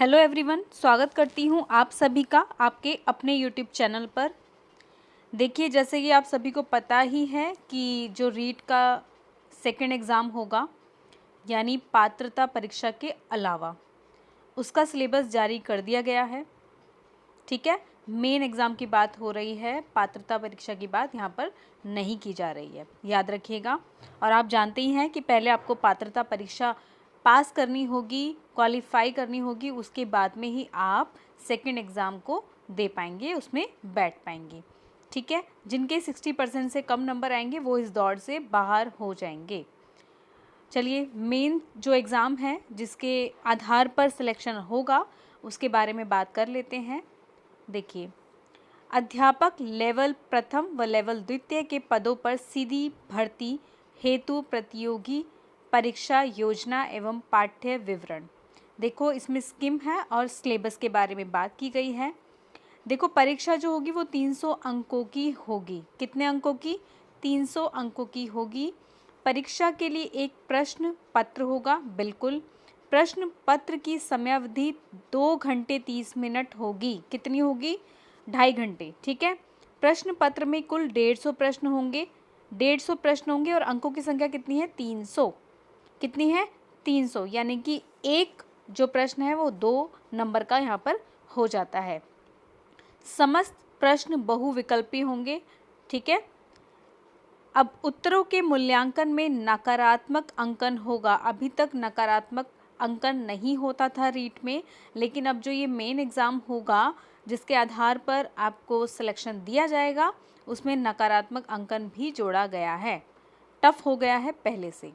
Hello everyone, स्वागत करती हूँ आप सभी का आपके अपने यूट्यूब चैनल पर। देखिए, जैसे कि आप सभी को पता ही है कि जो रीट का सेकंड एग्ज़ाम होगा, यानी पात्रता परीक्षा के अलावा उसका सिलेबस जारी कर दिया गया है। ठीक है, मेन एग्ज़ाम की बात हो रही है, पात्रता परीक्षा की बात यहाँ पर नहीं की जा रही है, याद रखिएगा। और आप जानते ही हैं कि पहले आपको पात्रता परीक्षा पास करनी होगी, क्वालिफाई करनी होगी, उसके बाद में ही आप सेकंड एग्ज़ाम को दे पाएंगे, उसमें बैठ पाएंगे। ठीक है, जिनके 60% से कम नंबर आएंगे वो इस दौड़ से बाहर हो जाएंगे। चलिए, मेन जो एग्ज़ाम है जिसके आधार पर सिलेक्शन होगा उसके बारे में बात कर लेते हैं। देखिए, अध्यापक लेवल प्रथम व लेवल द्वितीय के पदों पर सीधी भर्ती हेतु प्रतियोगी परीक्षा योजना एवं पाठ्य विवरण। देखो, इसमें स्कीम है और सिलेबस के बारे में बात की गई है। देखो, परीक्षा जो होगी वो 300 अंकों की होगी। कितने अंकों की? 300 अंकों की होगी। परीक्षा के लिए एक प्रश्न पत्र होगा। बिल्कुल, प्रश्न पत्र की समयावधि 2 घंटे 30 मिनट होगी। कितनी होगी? 2.5 घंटे। ठीक है, प्रश्न पत्र में कुल 150 प्रश्न होंगे। 150 प्रश्न होंगे और अंकों की संख्या कितनी है? 300। कितनी है? 300, यानी कि एक जो प्रश्न है वो 2 नंबर का यहाँ पर हो जाता है। समस्त प्रश्न बहुविकल्पी होंगे। ठीक है, अब उत्तरों के मूल्यांकन में नकारात्मक अंकन होगा। अभी तक नकारात्मक अंकन नहीं होता था रीट में, लेकिन अब जो ये मेन एग्ज़ाम होगा जिसके आधार पर आपको सिलेक्शन दिया जाएगा उसमें नकारात्मक अंकन भी जोड़ा गया है। टफ हो गया है पहले से।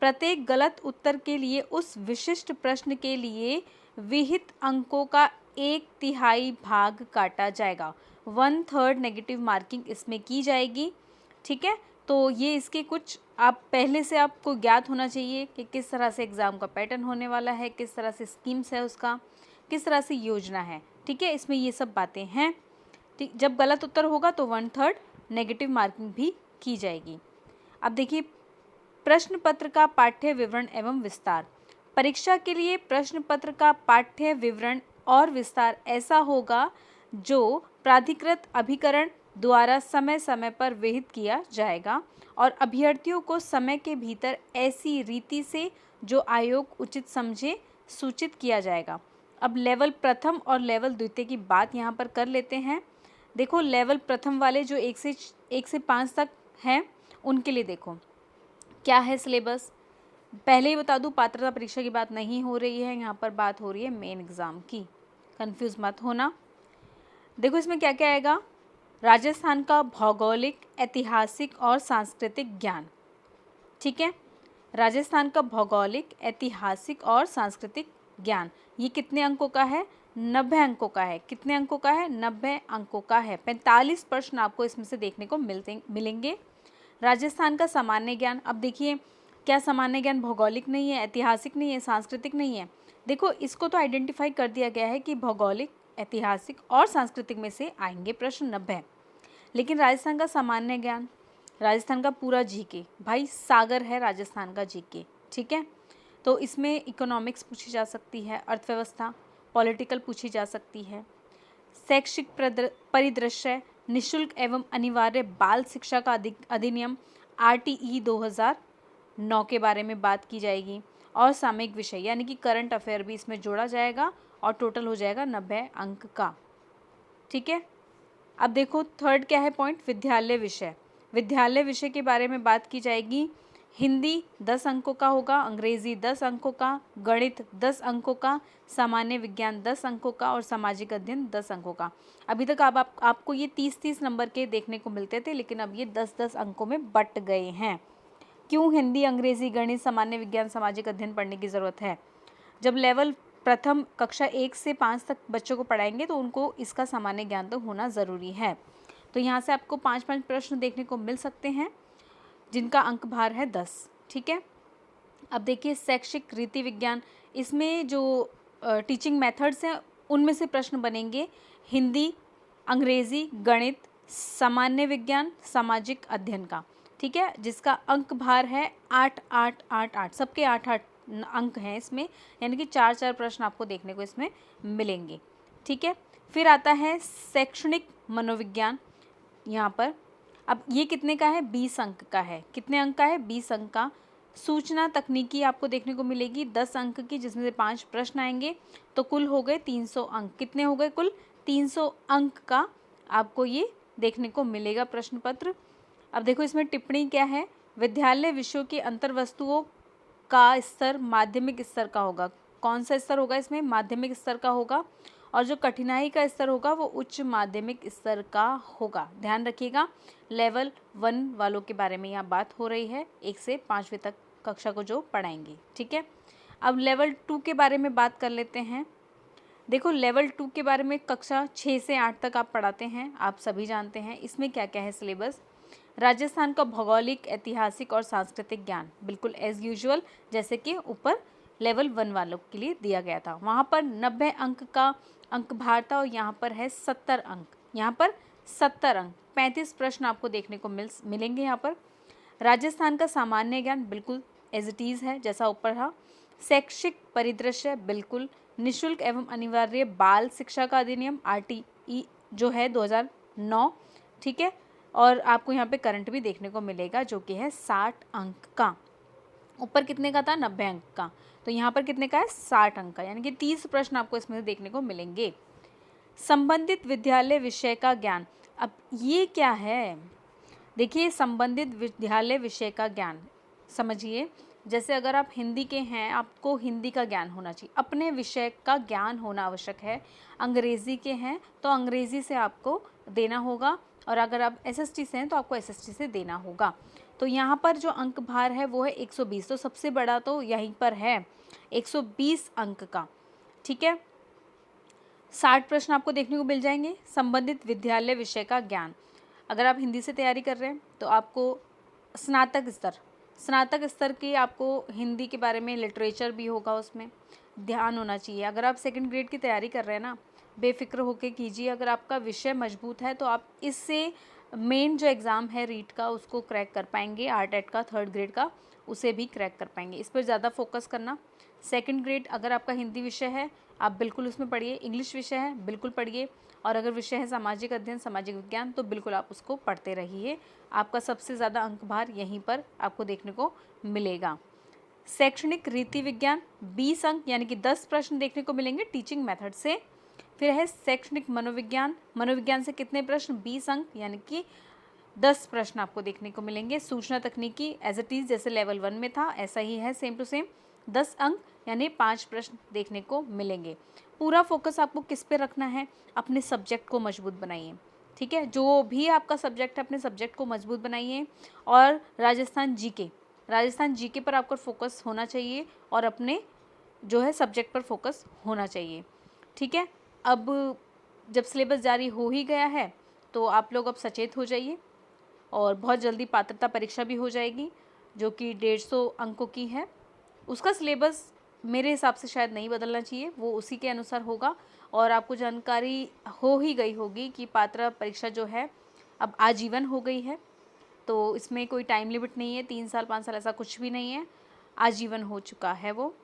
प्रत्येक गलत उत्तर के लिए उस विशिष्ट प्रश्न के लिए विहित अंकों का 1/3 भाग काटा जाएगा। 1/3 नेगेटिव मार्किंग इसमें की जाएगी। ठीक है, तो ये इसके कुछ आप पहले से आपको ज्ञात होना चाहिए कि किस तरह से एग्ज़ाम का पैटर्न होने वाला है, किस तरह से स्कीम्स है उसका, किस तरह से योजना है। ठीक है, इसमें ये सब बातें हैं। ठीक, जब गलत उत्तर होगा तो 1/3 नेगेटिव मार्किंग भी की जाएगी। अब देखिए, प्रश्न पत्र का पाठ्य विवरण एवं विस्तार। परीक्षा के लिए प्रश्न पत्र का पाठ्य विवरण और विस्तार ऐसा होगा जो प्राधिकृत अभिकरण द्वारा समय समय पर विहित किया जाएगा और अभ्यर्थियों को समय के भीतर ऐसी रीति से जो आयोग उचित समझे सूचित किया जाएगा। अब लेवल प्रथम और लेवल द्वितीय की बात यहाँ पर कर लेते हैं। देखो, लेवल प्रथम वाले जो 1 से 5 तक हैं उनके लिए देखो क्या है सिलेबस। पहले ही बता दूं, पात्रता परीक्षा की बात नहीं हो रही है, यहाँ पर बात हो रही है मेन एग्ज़ाम की। कंफ्यूज मत होना। देखो, इसमें क्या क्या आएगा। राजस्थान का भौगोलिक, ऐतिहासिक और सांस्कृतिक ज्ञान। ठीक है, राजस्थान का भौगोलिक, ऐतिहासिक और सांस्कृतिक ज्ञान, ये कितने अंकों का है? 90 अंकों का है। कितने अंकों का है? 90 अंकों का है। 45 प्रश्न आपको इसमें से देखने को मिलेंगे। राजस्थान का सामान्य ज्ञान। अब देखिए, क्या सामान्य ज्ञान भौगोलिक नहीं है, ऐतिहासिक नहीं है, सांस्कृतिक नहीं है? देखो, इसको तो आइडेंटिफाई कर दिया गया है कि भौगोलिक, ऐतिहासिक और सांस्कृतिक में से आएंगे प्रश्न 90। लेकिन राजस्थान का सामान्य ज्ञान, राजस्थान का पूरा जीके, भाई सागर है राजस्थान का जीके। ठीक है, तो इसमें इकोनॉमिक्स पूछी जा सकती है, अर्थव्यवस्था, पॉलिटिकल पूछी जा सकती है, शैक्षिक परिदृश्य, निशुल्क एवं अनिवार्य बाल शिक्षा का अधिनियम RTE 2009 के बारे में बात की जाएगी और सामयिक विषय यानी कि करंट अफेयर भी इसमें जोड़ा जाएगा और टोटल हो जाएगा 90 अंक का। ठीक है, अब देखो थर्ड क्या है पॉइंट, विद्यालय विषय। विद्यालय विषय के बारे में बात की जाएगी। हिंदी 10 अंकों का होगा, अंग्रेजी 10 अंकों का, गणित 10 अंकों का, सामान्य विज्ञान 10 अंकों का और सामाजिक अध्ययन 10 अंकों का। अभी तक आपको ये 30-30 नंबर के देखने को मिलते थे, लेकिन अब ये 10-10 अंकों में बट गए हैं। क्यों हिंदी, अंग्रेजी, गणित, सामान्य विज्ञान, सामाजिक अध्ययन पढ़ने की ज़रूरत है? जब लेवल प्रथम कक्षा 1 से 5 तक बच्चों को पढ़ाएंगे तो उनको इसका सामान्य ज्ञान तो होना ज़रूरी है। तो यहाँ से आपको 5-5 प्रश्न देखने को मिल सकते हैं जिनका अंक भार है 10। ठीक है, अब देखिए शैक्षिक रीति विज्ञान, इसमें जो टीचिंग मेथड्स हैं उनमें से प्रश्न बनेंगे। हिंदी, अंग्रेजी, गणित, सामान्य विज्ञान, सामाजिक अध्ययन का। ठीक है, जिसका अंक भार है 8-8-8-8, सबके 8-8 अंक हैं इसमें, यानी कि 4-4 प्रश्न आपको देखने को इसमें मिलेंगे। ठीक है, फिर आता है शैक्षणिक मनोविज्ञान यहाँ पर। अब ये कितने का है, 20 अंक का है। कितने अंक का है, 20 अंक का। सूचना तकनीकी आपको देखने को मिलेगी 10 अंक की, जिसमें से 5 प्रश्न आएंगे, तो कुल हो गए 300 अंक। कितने हो गए, कुल 300 अंक का आपको ये देखने को मिलेगा प्रश्न पत्र। अब देखो इसमें टिप्पणी क्या है, विद्यालय विषयों की अंतर्वस्तुओं का स्तर माध्यमिक स्तर का होगा। कौन सा स्तर होगा इसमें, माध्यमिक स्तर का होगा। और जो कठिनाई का स्तर होगा वो उच्च माध्यमिक स्तर का होगा। ध्यान रखिएगा, लेवल 1 वालों के बारे में यहाँ बात हो रही है, 1 से 5वीं तक कक्षा को जो पढ़ाएंगे। ठीक है, अब लेवल 2 के बारे में बात कर लेते हैं। देखो लेवल 2 के बारे में कक्षा 6 से 8 तक आप पढ़ाते हैं, आप सभी जानते हैं। इसमें क्या क्या है सिलेबस, राजस्थान का भौगोलिक, ऐतिहासिक और सांस्कृतिक ज्ञान, बिल्कुल एज यूजुअल जैसे कि ऊपर लेवल 1 वालों के लिए दिया गया था। वहाँ पर 90 अंक का अंक भार था और यहाँ पर है 70 अंक। यहाँ पर 70 अंक, 35 प्रश्न आपको देखने को मिलेंगे यहाँ पर। राजस्थान का सामान्य ज्ञान बिल्कुल एज इट इज़ है जैसा ऊपर था। शैक्षिक परिदृश्य बिल्कुल, निःशुल्क एवं अनिवार्य बाल शिक्षा का अधिनियम RTE जो है 2009। ठीक है, और आपको यहाँ पे करंट भी देखने को मिलेगा जो कि है 60 अंक का। ऊपर कितने का था, 90 अंक का, तो यहाँ पर कितने का है, 60 अंक का, यानी कि 30 प्रश्न आपको इसमें देखने को मिलेंगे। संबंधित विद्यालय विषय का ज्ञान, अब ये क्या है, देखिए संबंधित विद्यालय विषय का ज्ञान समझिए, जैसे अगर आप हिंदी के हैं, आपको हिंदी का ज्ञान होना चाहिए, अपने विषय का ज्ञान होना आवश्यक है। अंग्रेज़ी के हैं तो अंग्रेज़ी से आपको देना होगा, और अगर आप SST से हैं तो आपको SST से देना होगा। तो यहाँ पर जो अंक भार है वो है 120, तो सबसे बड़ा तो यहीं पर है 120 अंक का। ठीक है, 60 प्रश्न आपको देखने को मिल जाएंगे। संबंधित विद्यालय विषय का ज्ञान, अगर आप हिंदी से तैयारी कर रहे हैं तो आपको स्नातक स्तर की आपको हिंदी के बारे में लिटरेचर भी होगा, उसमें ध्यान होना चाहिए। अगर आप सेकंड ग्रेड की तैयारी कर रहे हैं ना, बेफिक्र होके कीजिए। अगर आपका विषय मजबूत है तो आप इससे मेन जो एग्ज़ाम है रीट का उसको क्रैक कर पाएंगे, RTET का 3rd ग्रेड का उसे भी क्रैक कर पाएंगे। इस पर ज़्यादा फोकस करना। सेकंड ग्रेड अगर आपका हिंदी विषय है आप बिल्कुल उसमें पढ़िए, इंग्लिश विषय है बिल्कुल पढ़िए, और अगर विषय है सामाजिक अध्ययन, सामाजिक विज्ञान, तो बिल्कुल आप उसको पढ़ते रहिए। आपका सबसे ज़्यादा अंक भार यहीं पर आपको देखने को मिलेगा। शैक्षणिक रीति विज्ञान 20 अंक, यानी कि 10 प्रश्न देखने को मिलेंगे टीचिंग मेथड से। फिर है शैक्षणिक मनोविज्ञान से कितने प्रश्न, 20 अंक, यानी कि 10 प्रश्न आपको देखने को मिलेंगे। सूचना तकनीकी एज इट इज़ जैसे लेवल 1 में था ऐसा ही है, सेम टू सेम 10 अंक, यानी 5 प्रश्न देखने को मिलेंगे। पूरा फोकस आपको किस पे रखना है, अपने सब्जेक्ट को मजबूत बनाइए। ठीक है, जो भी आपका सब्जेक्ट है अपने सब्जेक्ट को मजबूत बनाइए, और राजस्थान जीके पर आपका फोकस होना चाहिए, और अपने जो है सब्जेक्ट पर फोकस होना चाहिए। ठीक है, अब जब सिलेबस जारी हो ही गया है तो आप लोग अब सचेत हो जाइए, और बहुत जल्दी पात्रता परीक्षा भी हो जाएगी जो कि 150 अंकों की है। उसका सिलेबस मेरे हिसाब से शायद नहीं बदलना चाहिए, वो उसी के अनुसार होगा। और आपको जानकारी हो ही गई होगी कि पात्रता परीक्षा जो है अब आजीवन हो गई है, तो इसमें कोई टाइम लिमिट नहीं है, 3 साल 5 साल ऐसा कुछ भी नहीं है, आजीवन हो चुका है वो।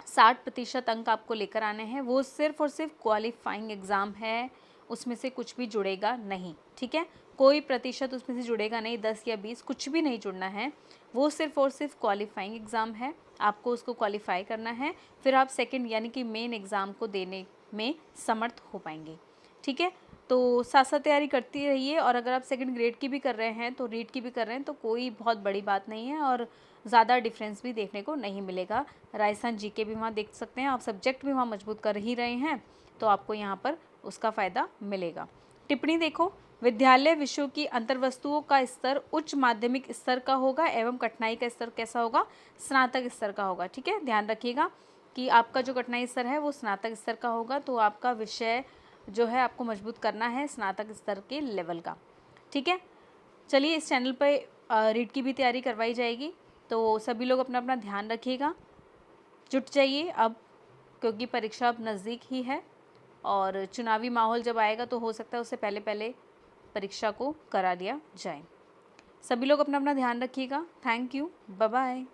60% अंक आपको लेकर आने हैं, वो सिर्फ और सिर्फ क्वालिफाइंग एग्ज़ाम है, उसमें से कुछ भी जुड़ेगा नहीं। ठीक है, कोई प्रतिशत उसमें से जुड़ेगा नहीं, 10 या 20 कुछ भी नहीं जुड़ना है, वो सिर्फ और सिर्फ क्वालिफाइंग एग्ज़ाम है, आपको उसको क्वालिफाई करना है, फिर आप सेकंड यानी कि मेन एग्ज़ाम को देने में समर्थ हो पाएंगे। ठीक है, तो साथ साथ तैयारी करती रहिए, और अगर आप सेकंड ग्रेड की भी कर रहे हैं तो रीट की भी कर रहे हैं तो कोई बहुत बड़ी बात नहीं है, और ज़्यादा डिफरेंस भी देखने को नहीं मिलेगा। राजस्थान जीके भी वहाँ देख सकते हैं आप, सब्जेक्ट भी वहाँ मजबूत कर ही रहे हैं तो आपको यहाँ पर उसका फ़ायदा मिलेगा। टिप्पणी देखो, विद्यालय विषयों की अंतर्वस्तुओं का स्तर उच्च माध्यमिक स्तर का होगा एवं कठिनाई का स्तर कैसा होगा, स्नातक स्तर का होगा। ठीक है, ध्यान रखिएगा कि आपका जो कठिनाई स्तर है वो स्नातक स्तर का होगा, तो आपका विषय जो है आपको मजबूत करना है स्नातक स्तर के लेवल का। ठीक है, चलिए इस चैनल पर रीट की भी तैयारी करवाई जाएगी, तो सभी लोग अपना अपना ध्यान रखिएगा, जुट जाइए अब, क्योंकि परीक्षा अब नज़दीक ही है, और चुनावी माहौल जब आएगा तो हो सकता है उससे पहले पहले परीक्षा को करा लिया जाए। सभी लोग अपना अपना ध्यान रखिएगा। Thank you, bye bye.